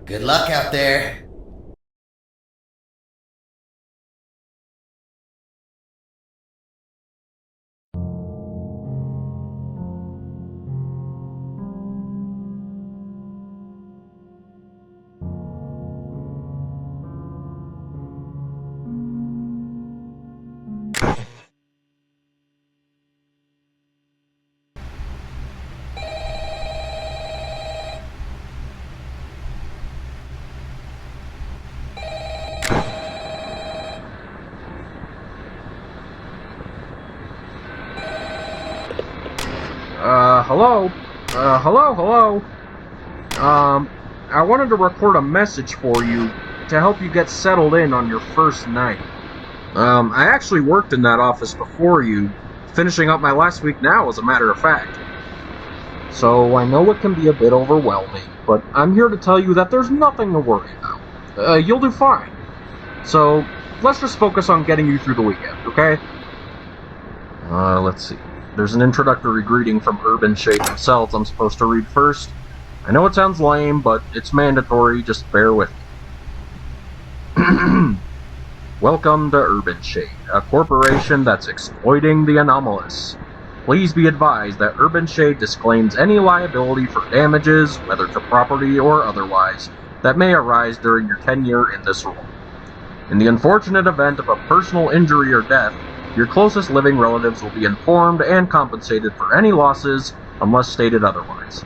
Good luck out there. Hello? Hello? I wanted to record a message for you to help you get settled in on your first night. I actually worked in that office before you, finishing up my last week now, as a matter of fact. So I know it can be a bit overwhelming, but I'm here to tell you that there's nothing to worry about. You'll do fine. So, let's just focus on getting you through the weekend, okay? Let's see. There's an introductory greeting from Urban Shade themselves I'm supposed to read first. I know it sounds lame, but it's mandatory, just bear with me. Welcome to Urban Shade, a corporation that's exploiting the anomalous. Please be advised that Urban Shade disclaims any liability for damages, whether to property or otherwise, that may arise during your tenure in this role. In the unfortunate event of a personal injury or death, your closest living relatives will be informed and compensated for any losses unless stated otherwise.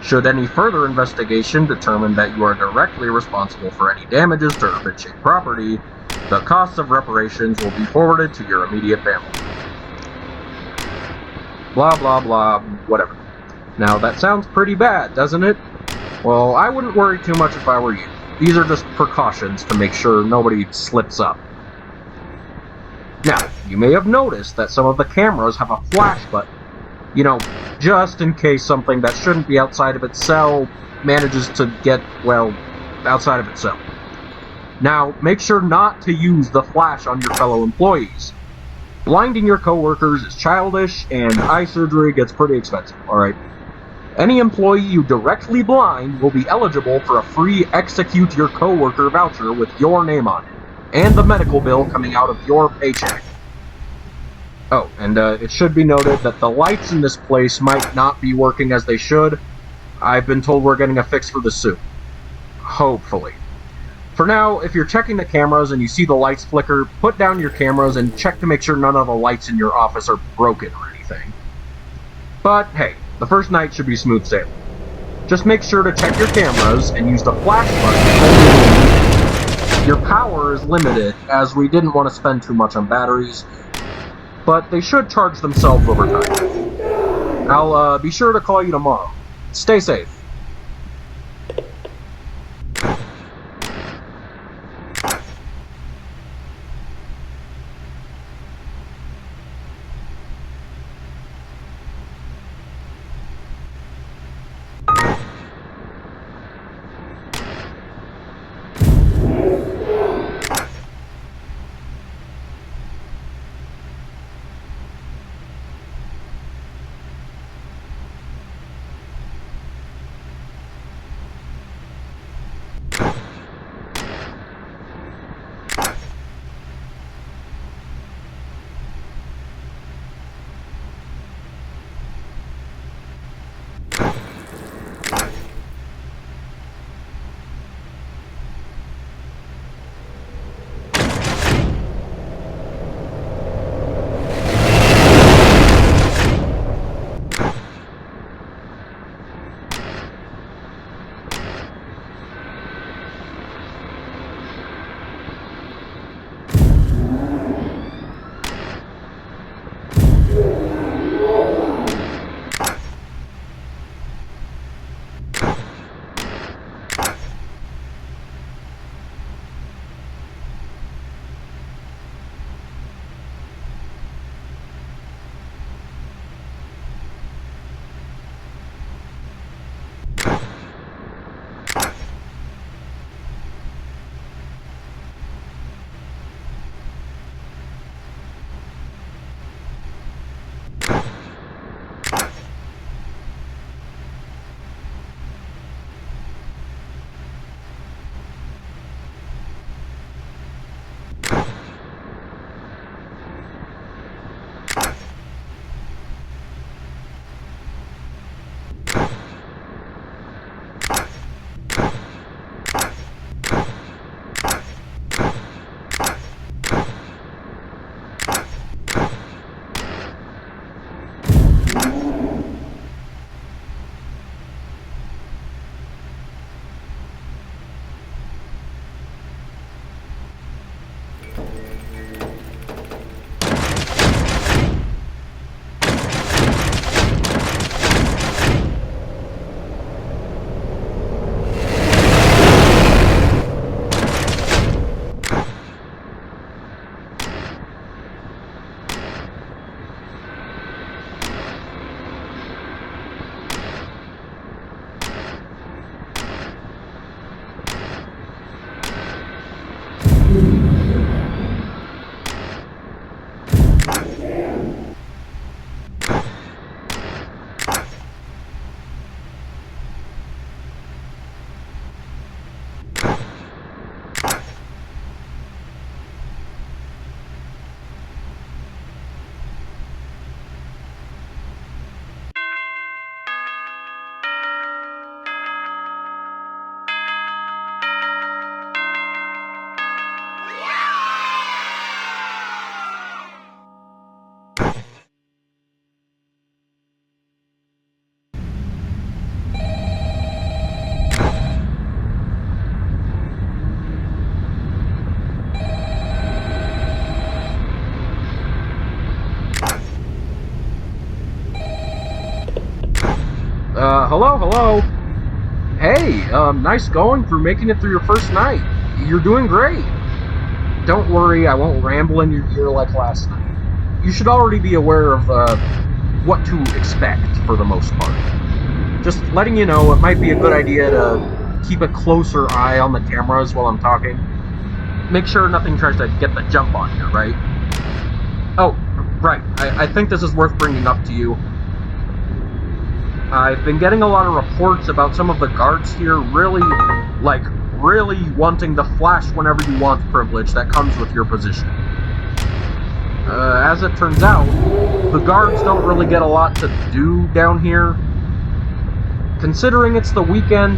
Should any further investigation determine that you are directly responsible for any damages to Urban Shade property, the costs of reparations will be forwarded to your immediate family. Blah blah blah, whatever. Now that sounds pretty bad, doesn't it? Well, I wouldn't worry too much if I were you. These are just precautions to make sure nobody slips up. Now, you may have noticed that some of the cameras have a flash button. You know, just in case something that shouldn't be outside of its cell manages to get, well, outside of its cell. Now, make sure not to use the flash on your fellow employees. Blinding your coworkers is childish, and eye surgery gets pretty expensive, alright? Any employee you directly blind will be eligible for a free Execute Your Coworker voucher with your name on it, and the medical bill coming out of your paycheck. Oh, and it should be noted that the lights in this place might not be working as they should. I've been told we're getting a fix for this soon. Hopefully. For now, if you're checking the cameras and you see the lights flicker, put down your cameras and check to make sure none of the lights in your office are broken or anything. But hey, the first night should be smooth sailing. Just make sure to check your cameras and use the flash button. Your power is limited, as we didn't want to spend too much on batteries, but they should charge themselves over time. I'll be sure to call you tomorrow. Stay safe. Hello? Hey, nice going through making it through your first night. You're doing great. Don't worry, I won't ramble in your ear like last night. You should already be aware of, what to expect for the most part. Just letting you know, it might be a good idea to keep a closer eye on the cameras while I'm talking. Make sure nothing tries to get the jump on you, right? Oh, right, I think this is worth bringing up to you. I've been getting a lot of reports about some of the guards here really wanting the flash whenever you want privilege that comes with your position. As it turns out, the guards don't really get a lot to do down here. Considering it's the weekend,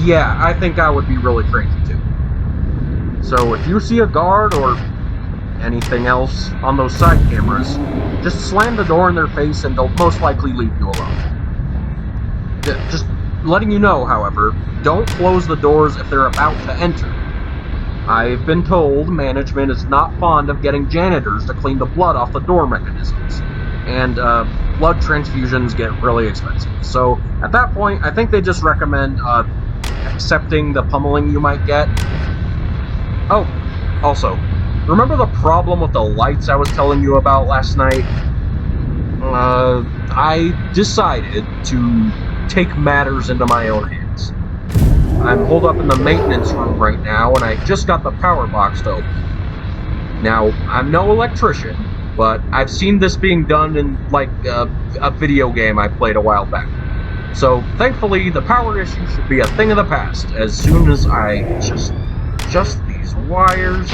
yeah, I think I would be really cranky too. So if you see a guard or anything else on those side cameras, just slam the door in their face and they'll most likely leave you alone. Just letting you know, however, don't close the doors if they're about to enter. I've been told management is not fond of getting janitors to clean the blood off the door mechanisms, and blood transfusions get really expensive. So at that point, I think they just recommend accepting the pummeling you might get. Oh, also, remember the problem with the lights I was telling you about last night? I decided to take matters into my own hands. I'm holed up in the maintenance room right now, and I just got the power box to open. Now, I'm no electrician, but I've seen this being done in, like, a video game I played a while back. So, thankfully, the power issue should be a thing of the past as soon as I just these wires.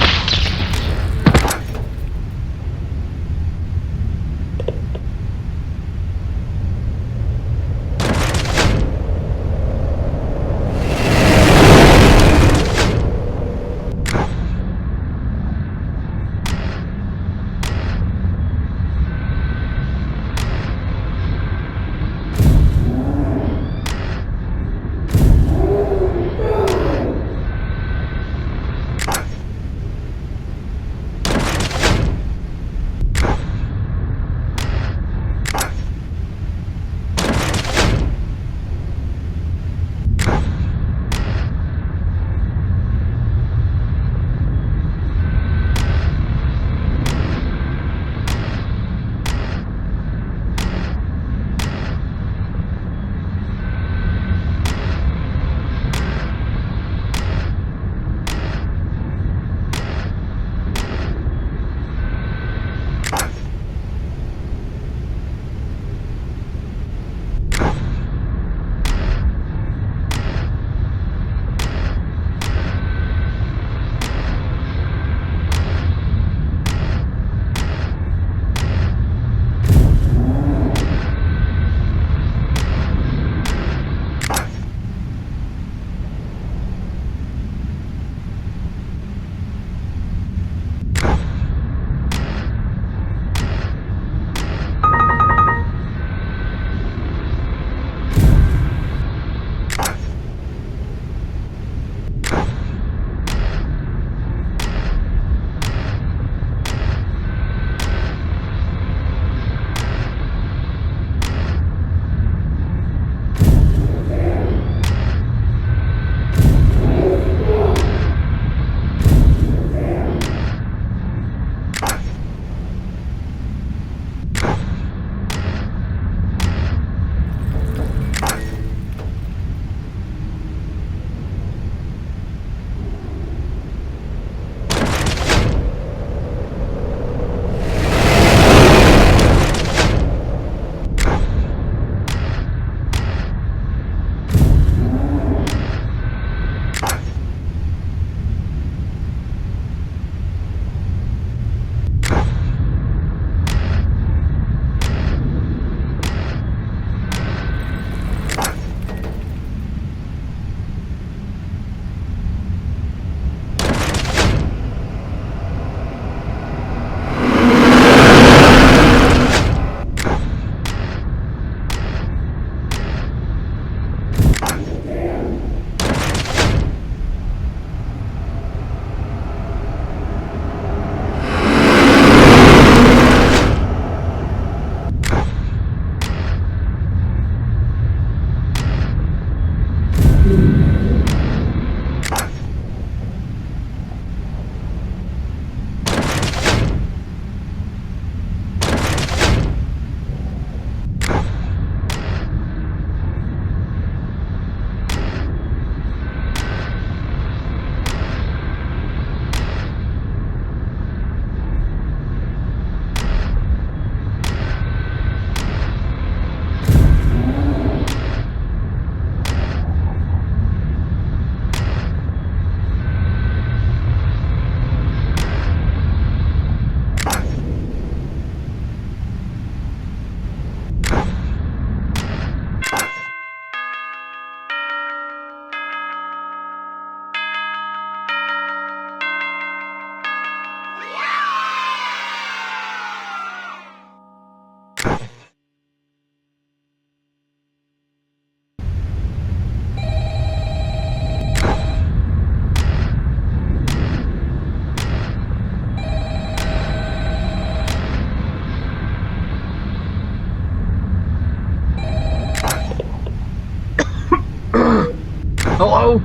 Hello?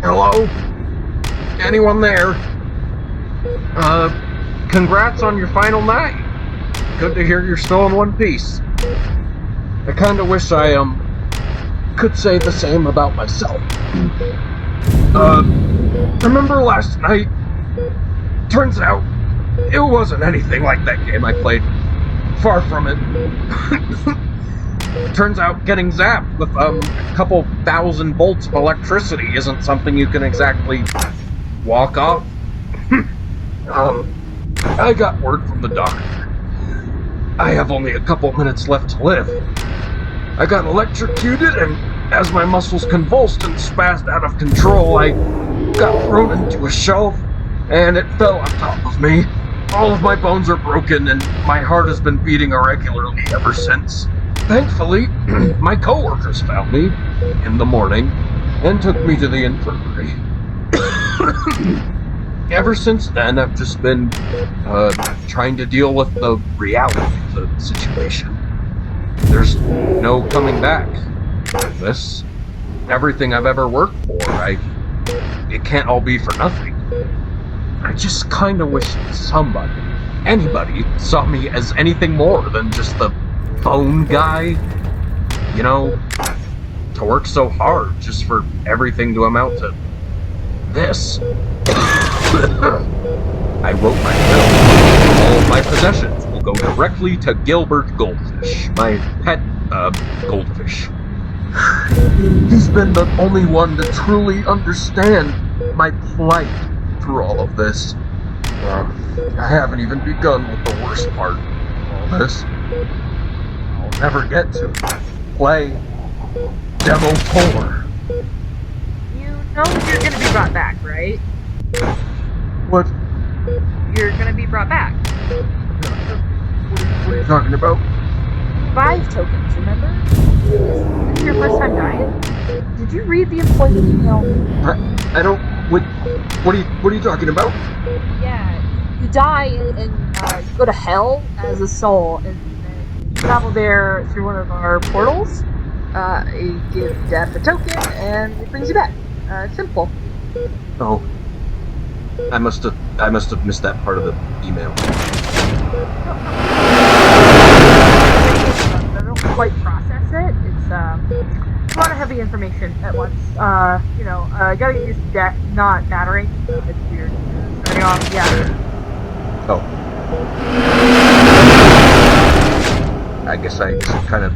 Hello? Anyone there? Congrats on your final night. Good to hear you're still in one piece. I kinda wish I, could say the same about myself. Remember last night? Turns out, it wasn't anything like that game I played. Far from it. Turns out getting zapped with, a couple thousand volts of electricity isn't something you can exactly walk off. I got word from the doctor. I have only a couple minutes left to live. I got electrocuted, and as my muscles convulsed and spazzed out of control, I got thrown into a shelf, and it fell on top of me. All of my bones are broken, and my heart has been beating irregularly ever since. Thankfully, my coworkers found me in the morning and took me to the infirmary. Ever since then, I've just been trying to deal with the reality of the situation. There's no coming back from this. Everything I've ever worked for, it can't all be for nothing. I just kinda wish somebody, anybody, saw me as anything more than just the phone guy. You know, to work so hard just for everything to amount to this. I wrote my will. All of my possessions will go directly to Gilbert Goldfish, my pet, goldfish. He's been the only one to truly understand my plight through all of this. I haven't even begun with the worst part of all this. I'll never get to play Demo 4. You know you're gonna be brought back, right? What? You're gonna be brought back. What are you talking about? 5 tokens, remember? This is your first time dying? Did you read the employment email? I don't... What are you talking about? Yeah, you die and you go to hell as a soul, and then you travel there through one of our portals. You give Death a token, and it brings you back. Simple. Oh. I must have missed that part of the email. I don't quite process it. It's a lot of heavy information at once. I gotta get used to death not mattering. It's weird. Starting off, yeah. Oh. I guess I kind of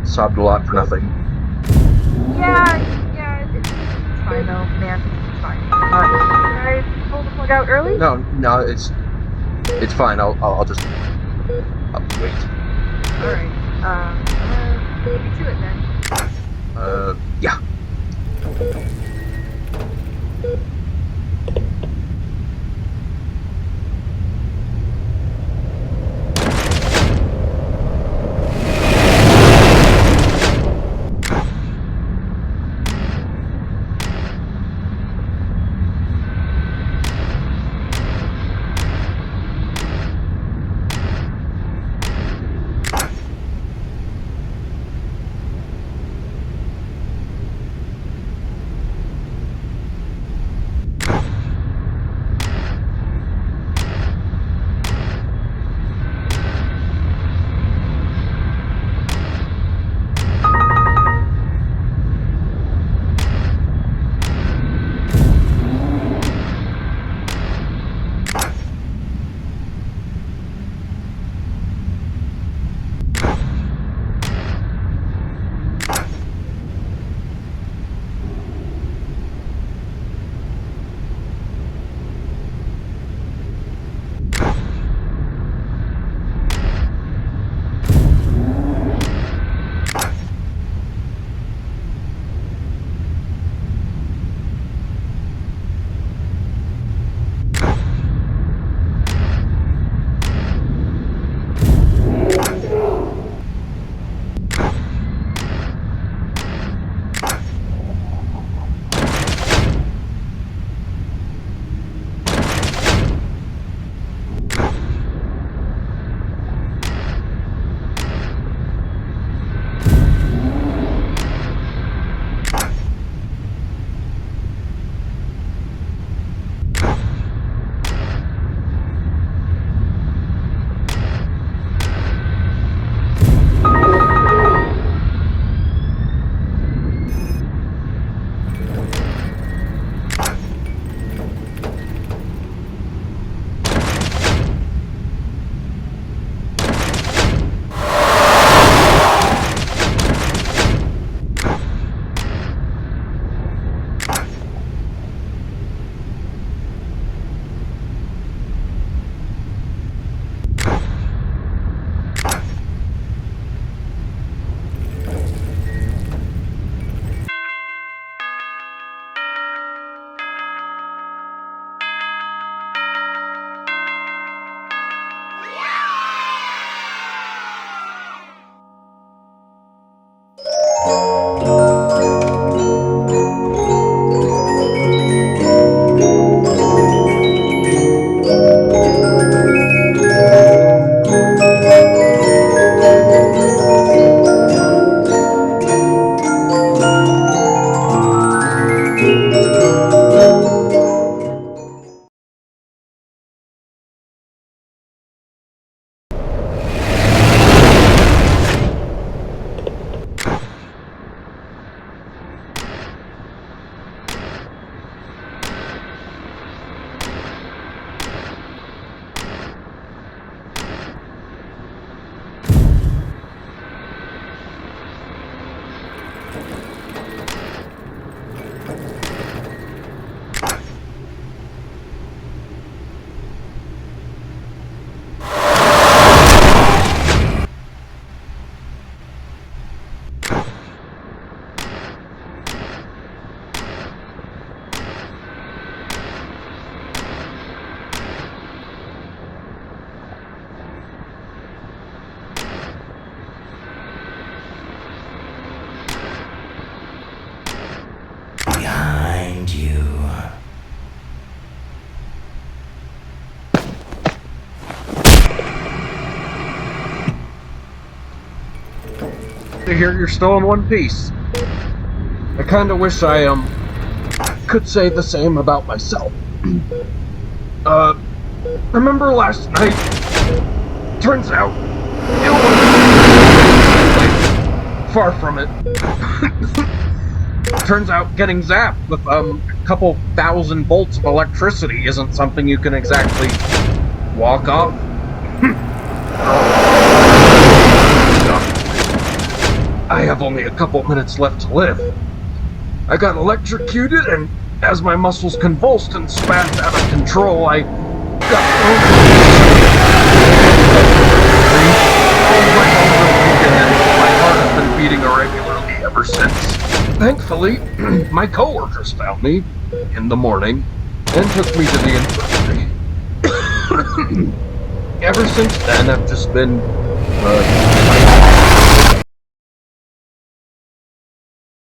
sobbed a lot for nothing. Yeah, it's fine though, man. It's fine. Can I pull the plug out early? No, it's fine. I'll just wait. Alright, I'm gonna leave you to it then. Yeah. hear you're still in one piece. I kinda wish I, could say the same about myself. Remember last night? Turns out, it was far from it. Turns out getting zapped with, a couple thousand volts of electricity isn't something you can exactly walk off. I have only a couple minutes left to live. I got electrocuted, and as my muscles convulsed and spasmed out of control, I got thrown my heart has been beating irregularly ever since. Thankfully, my coworkers found me in the morning and took me to the infirmary. Ever since then, I've just been,